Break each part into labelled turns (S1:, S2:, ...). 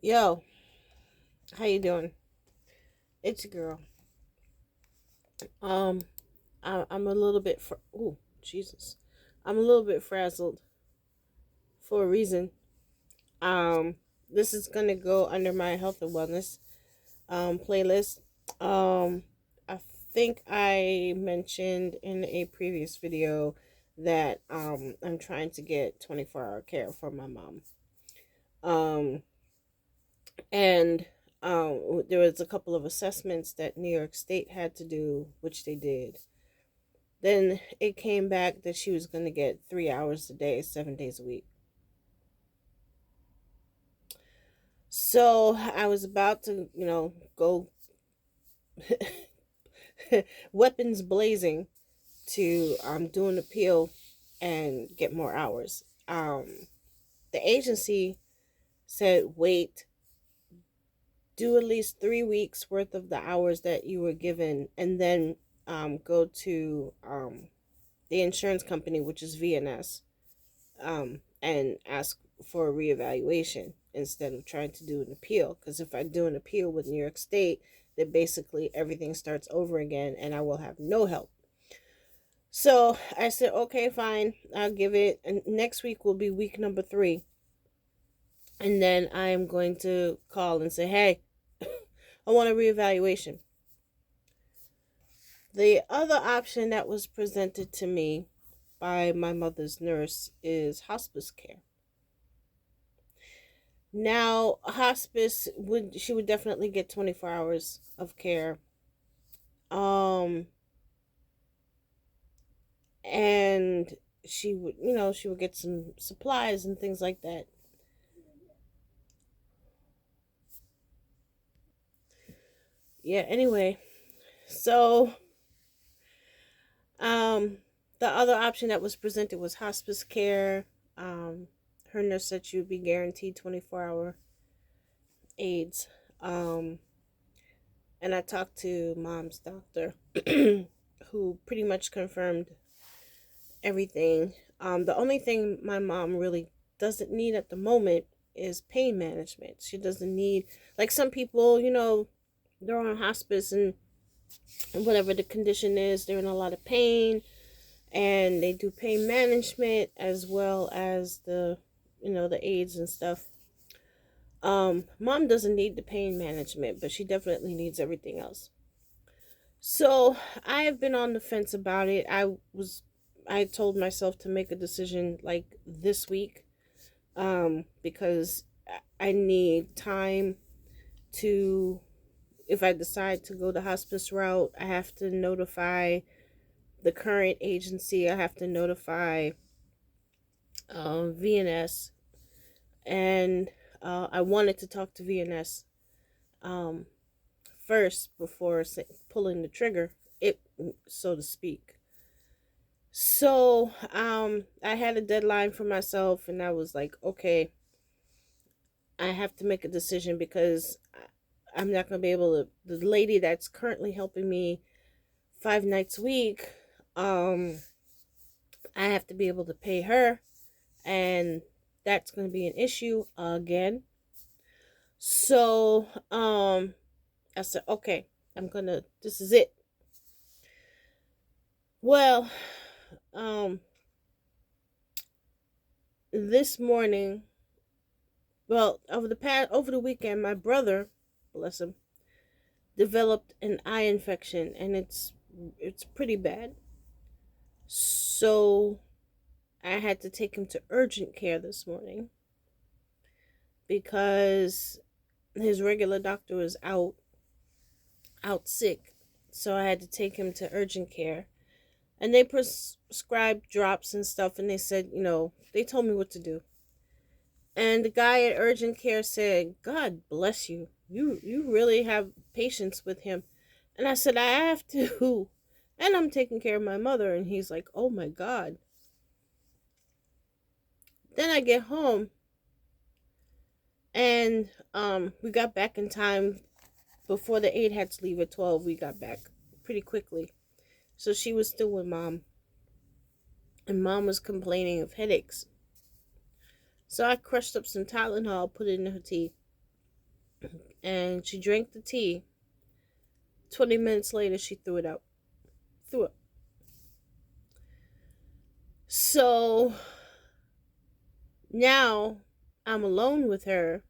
S1: Yo, how you doing? It's a girl. Um, I'm a little bit ooh, Jesus. I'm a little bit frazzled for a reason. Um, this is gonna go under my health and wellness playlist. Um, I think I mentioned in a previous video that I'm trying to get 24-hour care for my mom. Um, and there was a couple of assessments that New York State had to do, which they did. Then it came back that she was going to get 3 hours a day, 7 days a week. So I was about to, go weapons blazing to do an appeal and get more hours. The agency said, wait, do at least 3 weeks worth of the hours that you were given, and then go to the insurance company, which is VNS, and ask for a reevaluation instead of trying to do an appeal. Because if I do an appeal with New York State, then basically everything starts over again and I will have no help. So I said, okay, fine, I'll give it. And next week will be week number 3. And then I am going to call and say, hey, I want a reevaluation. The other option that was presented to me by my mother's nurse is hospice care. Now, hospice would definitely get 24 hours of care. Um and she would get some supplies and things like that. Yeah, anyway. So, um the other option that was presented was hospice care. Her nurse said she would be guaranteed 24-hour aides. And I talked to mom's doctor who pretty much confirmed everything. The only thing my mom really doesn't need at the moment is pain management. She doesn't need, like some people, they're on hospice and whatever the condition is, they're in a lot of pain and they do pain management as well as the aids and stuff. Mom doesn't need the pain management, but she definitely needs everything else. So I have been on the fence about it. I told myself to make a decision like this week, because I need time to, if I decide to go the hospice route, I have to notify the current agency. I have to notify VNS, and I wanted to talk to VNS um, first before pulling the trigger, it so to speak. So I had a deadline for myself, and I was like, okay, I have to make a decision because I'm not gonna be able to. The lady that's currently helping me 5 nights a week, I have to be able to pay her, and that's gonna be an issue again. So I said, okay, this is it. Well, um, this morning, well, over the weekend, my brother, bless him, developed an eye infection, and it's pretty bad. So I had to take him to urgent care this morning because his regular doctor was out sick. So I had to take him to urgent care, and they prescribed drops and stuff, and they said, they told me what to do. And the guy at urgent care said, God bless you. You really have patience with him. And I said, I have to. And I'm taking care of my mother. And he's like, oh my God. Then I get home, and we got back in time before the aide had to leave at 12. We got back pretty quickly. So she was still with mom. And mom was complaining of headaches. So I crushed up some Tylenol, put it in her tea. and she drank the tea. 20 minutes later, she threw it out. Threw it. So now I'm alone with her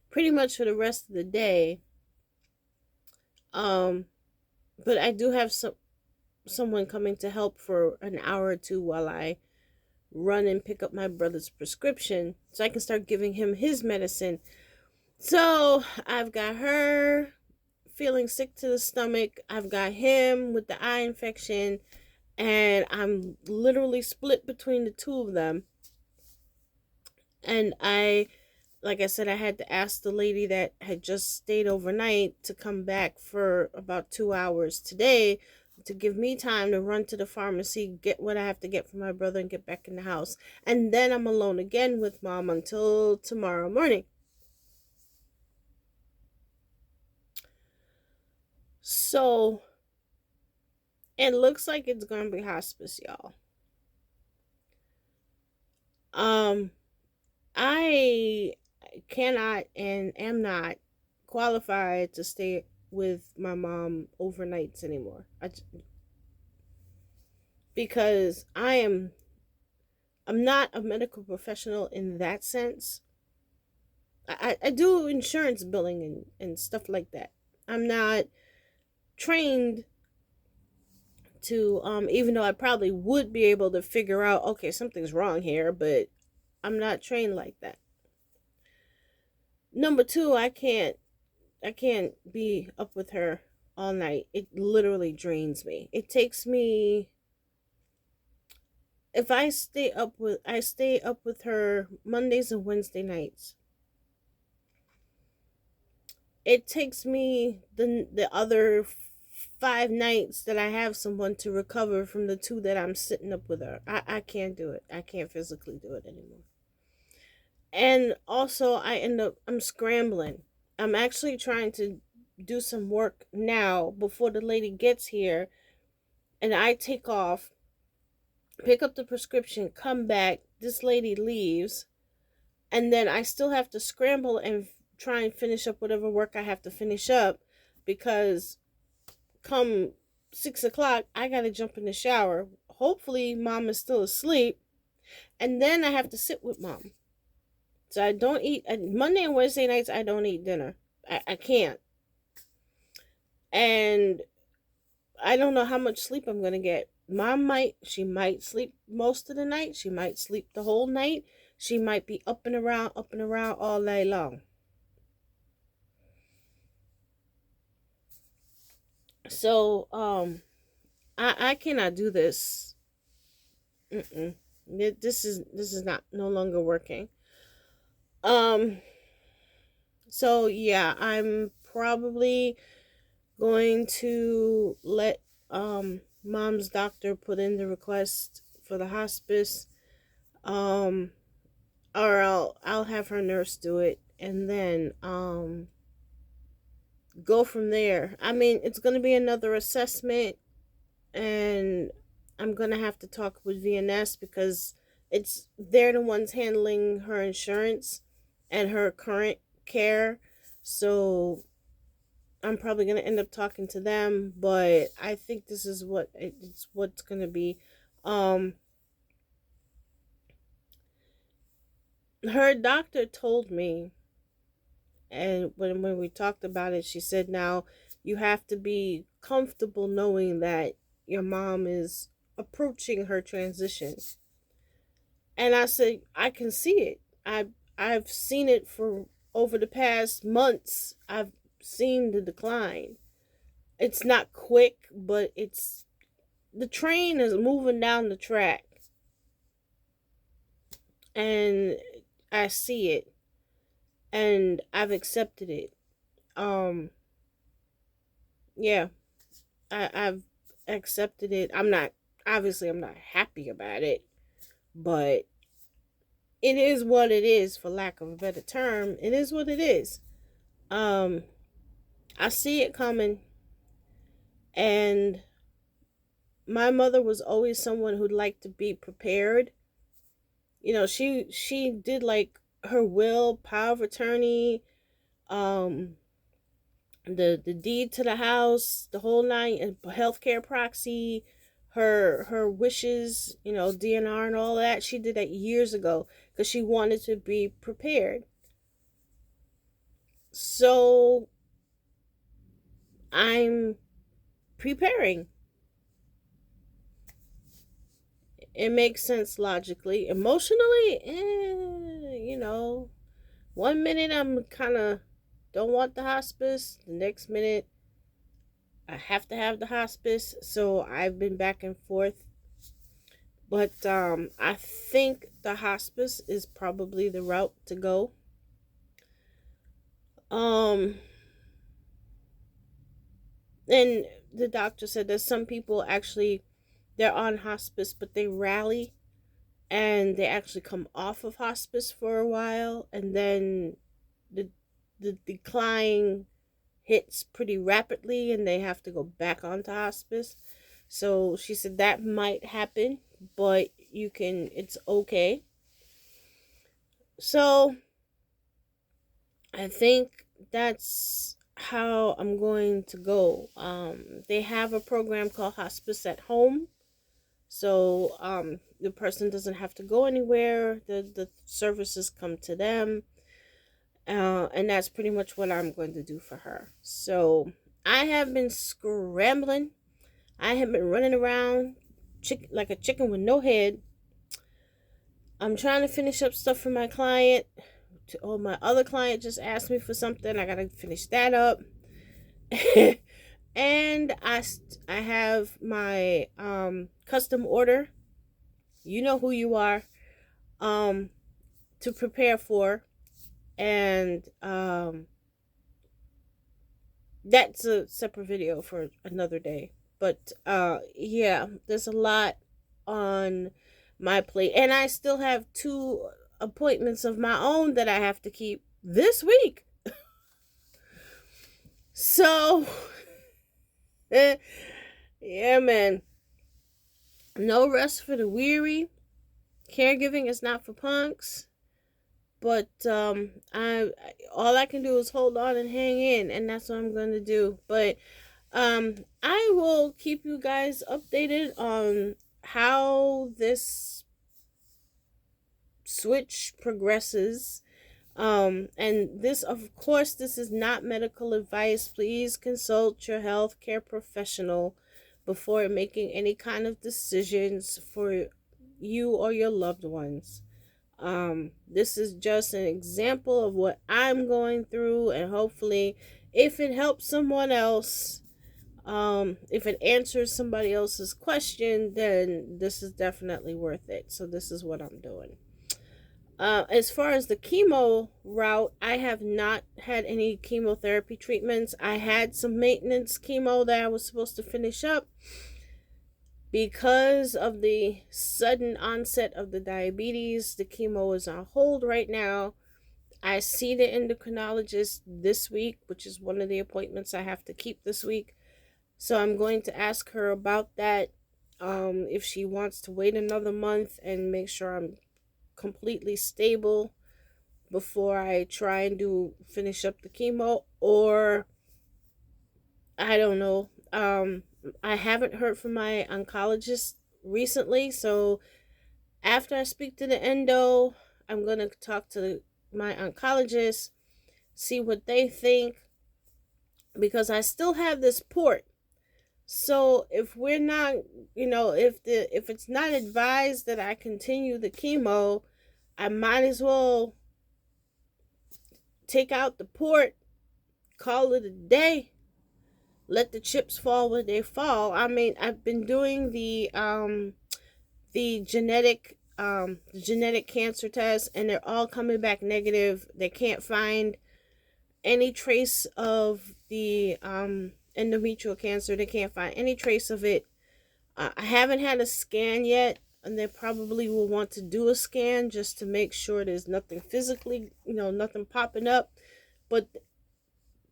S1: pretty much for the rest of the day. Um, but I do have someone coming to help for an hour or two while I run and pick up my brother's prescription so I can start giving him his medicine. So I've got her feeling sick to the stomach. I've got him with the eye infection, and I'm literally split between the two of them. And like I said, I had to ask the lady that had just stayed overnight to come back for about 2 hours today to give me time to run to the pharmacy, get what I have to get for my brother, and get back in the house. And then I'm alone again with mom until tomorrow morning. So it looks like it's going to be hospice, y'all. I cannot and am not qualified to stay with my mom overnights anymore. Because I'm not a medical professional in that sense. I do insurance billing and stuff like that. I'm not trained to even though I probably would be able to figure out, okay, something's wrong here, but I'm not trained like that. Number two, I can't be up with her all night. It literally drains me. It takes me, if I stay up with her Mondays and Wednesday nights. It takes me the other 5 nights that I have someone to recover from the 2 that I'm sitting up with her. I can't do it. I can't physically do it anymore. And also I'm scrambling. I'm actually trying to do some work now before the lady gets here, and I take off, pick up the prescription, come back, this lady leaves, and then I still have to scramble and try and finish up whatever work I have to finish up, because come 6 o'clock I gotta jump in the shower. Hopefully mom is still asleep, and then I have to sit with mom. So I don't eat Monday and Wednesday nights. I don't eat dinner. I can't. And I don't know how much sleep I'm gonna get. She might sleep most of the night. She might sleep the whole night. She might be up and around all day long. So I cannot do this. This is not no longer working. So yeah, I'm probably going to let mom's doctor put in the request for the hospice, or I'll have her nurse do it, and then go from there. I mean, it's going to be another assessment, and I'm going to have to talk with VNS because they're the ones handling her insurance and her current care. So I'm probably going to end up talking to them, but I think this is what's going to be. Her doctor told me, and when we talked about it, she said, now you have to be comfortable knowing that your mom is approaching her transition. And I said, I can see it. I've seen it for over the past months. I've seen the decline. It's not quick, but the train is moving down the track. And I see it. And I've accepted it. Yeah. I've accepted it. I'm not happy about it, but it is what it is, for lack of a better term. It is what it is. I see it coming, and my mother was always someone who'd like to be prepared. You know, she did like her will, power of attorney, um, the deed to the house, the whole nine, and healthcare proxy, her wishes, DNR and all that. She did that years ago because she wanted to be prepared. So I'm preparing. It makes sense logically. Emotionally, 1 minute I'm kind of don't want the hospice. The next minute I have to have the hospice. So I've been back and forth. But I think the hospice is probably the route to go. Um, and the doctor said that some people actually they're on hospice, but they rally and they actually come off of hospice for a while, and then the decline hits pretty rapidly, and they have to go back onto hospice. So she said that might happen, but it's okay. So I think that's how I'm going to go. They have a program called Hospice at Home. So the person doesn't have to go anywhere. The services come to them. And that's pretty much what I'm going to do for her. So I have been scrambling. I have been running around like a chicken with no head. I'm trying to finish up stuff for my client. My other client just asked me for something. I gotta finish that up. And I have my custom order. You know who you are. To prepare for, and that's a separate video for another day. But yeah, there's a lot on my plate, and I still have 2 appointments of my own that I have to keep this week. So yeah, man, no rest for the weary. Caregiving is not for punks. But I all I can do is hold on and hang in, and that's what I'm going to do. But I will keep you guys updated on how this switch progresses. And this, of course, this is not medical advice. Please consult your healthcare professional before making any kind of decisions for you or your loved ones. This is just an example of what I'm going through, and hopefully if it helps someone else, if it answers somebody else's question, then this is definitely worth it. So this is what I'm doing. As far as the chemo route, I have not had any chemotherapy treatments. I had some maintenance chemo that I was supposed to finish up. Because of the sudden onset of the diabetes, the chemo is on hold right now. I see the endocrinologist this week, which is one of the appointments I have to keep this week. So I'm going to ask her about that, if she wants to wait another month and make sure I'm completely stable before I try and finish up the chemo, or I don't know. I haven't heard from my oncologist recently, so after I speak to the endo, I'm going to talk to my oncologist, see what they think, because I still have this port. So if we're not, if it's not advised that I continue the chemo, I might as well take out the port, call it a day, let the chips fall where they fall. I mean, I've been doing the genetic cancer test, and they're all coming back negative. They can't find any trace of the endometrial cancer. They can't find any trace of it. I haven't had a scan yet, and they probably will want to do a scan just to make sure there's nothing physically, nothing popping up. But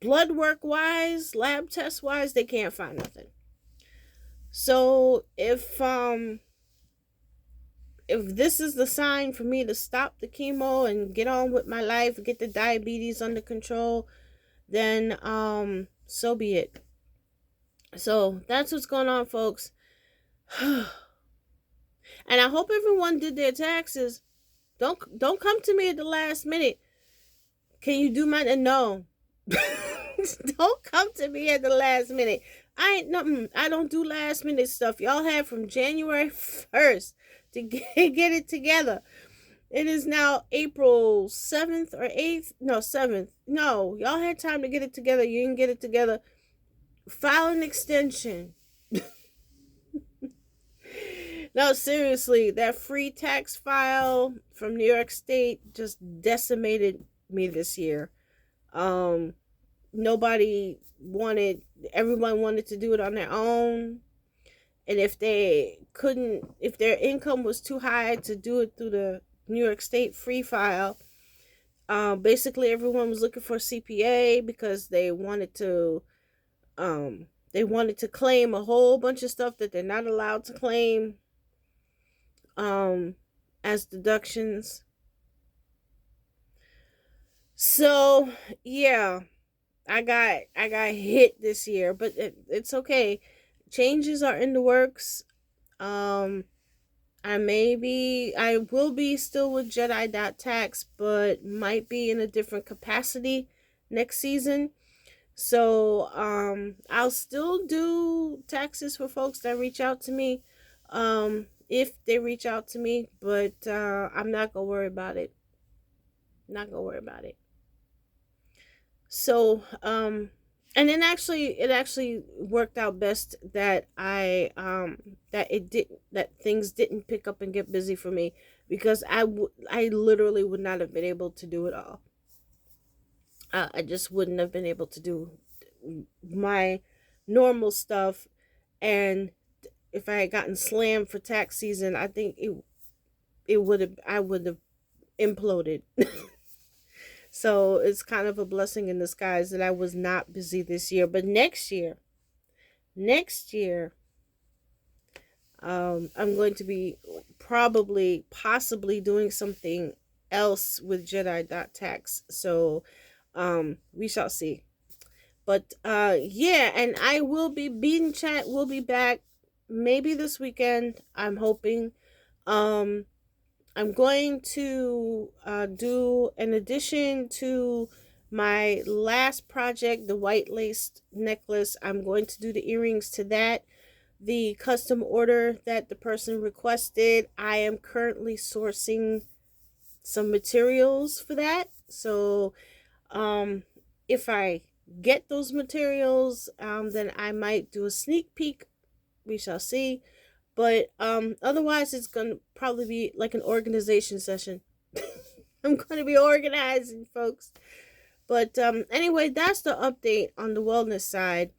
S1: blood work wise, lab test wise, they can't find nothing. So if if this is the sign for me to stop the chemo and get on with my life, get the diabetes under control, then so be it. So that's what's going on, folks. And I hope everyone did their taxes. Don't come to me at the last minute. Can you do my no? Don't come to me at the last minute. I don't do last minute stuff. Y'all had from January 1st to get it together. It is now April 7th or 8th. No, 7th. No, y'all had time to get it together. You didn't get it together. File an extension. No, seriously, that free tax file from New York State just decimated me this year. Nobody wanted, everyone wanted to do it on their own. And if they couldn't, if their income was too high to do it through the New York State free file, basically everyone was looking for a CPA because they wanted to claim a whole bunch of stuff that they're not allowed to claim as deductions. So yeah, I got hit this year, but it's okay. Changes are in the works. I will be still with Jedi.tax, but might be in a different capacity next season. So I'll still do taxes for folks that reach out to me, if they reach out to me, but I'm not gonna worry about it. Not gonna worry about it. So and then it actually worked out best that that things didn't pick up and get busy for me, because I literally would not have been able to do it all. I just wouldn't have been able to do my normal stuff, and if I had gotten slammed for tax season, I think I would have imploded. So it's kind of a blessing in disguise that I was not busy this year. But next year, I'm going to be possibly doing something else with Jedi.tax. So we shall see. But yeah, and I will be, Bean Chat will be back maybe this weekend, I'm hoping. I'm going to do an addition to my last project, the white lace necklace. I'm going to do the earrings to that. The custom order that the person requested, I am currently sourcing some materials for that. So if I get those materials, then I might do a sneak peek. We shall see. But otherwise, it's going to probably be like an organization session. I'm going to be organizing, folks. But anyway, that's the update on the wellness side.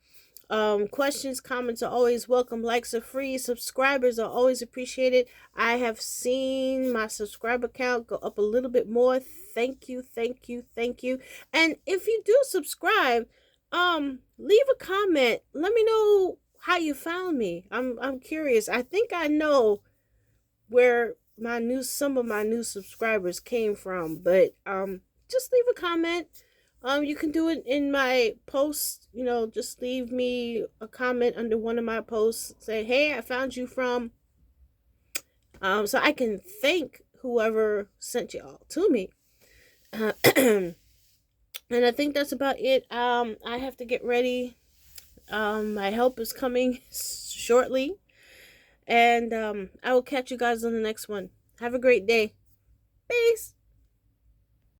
S1: Questions, comments are always welcome. Likes are free. Subscribers are always appreciated. I have seen my subscriber count go up a little bit more. Thank you, thank you, thank you. And if you do subscribe, leave a comment. Let me know how you found me. I'm curious. I think I know where some of my new subscribers came from, but just leave a comment. You can do it in my post. Just leave me a comment under one of my posts. Say, hey, I found you from, so I can thank whoever sent you all to me. And I think that's about it. I have to get ready. My help is coming shortly. And I will catch you guys on the next one. Have a great day. Peace.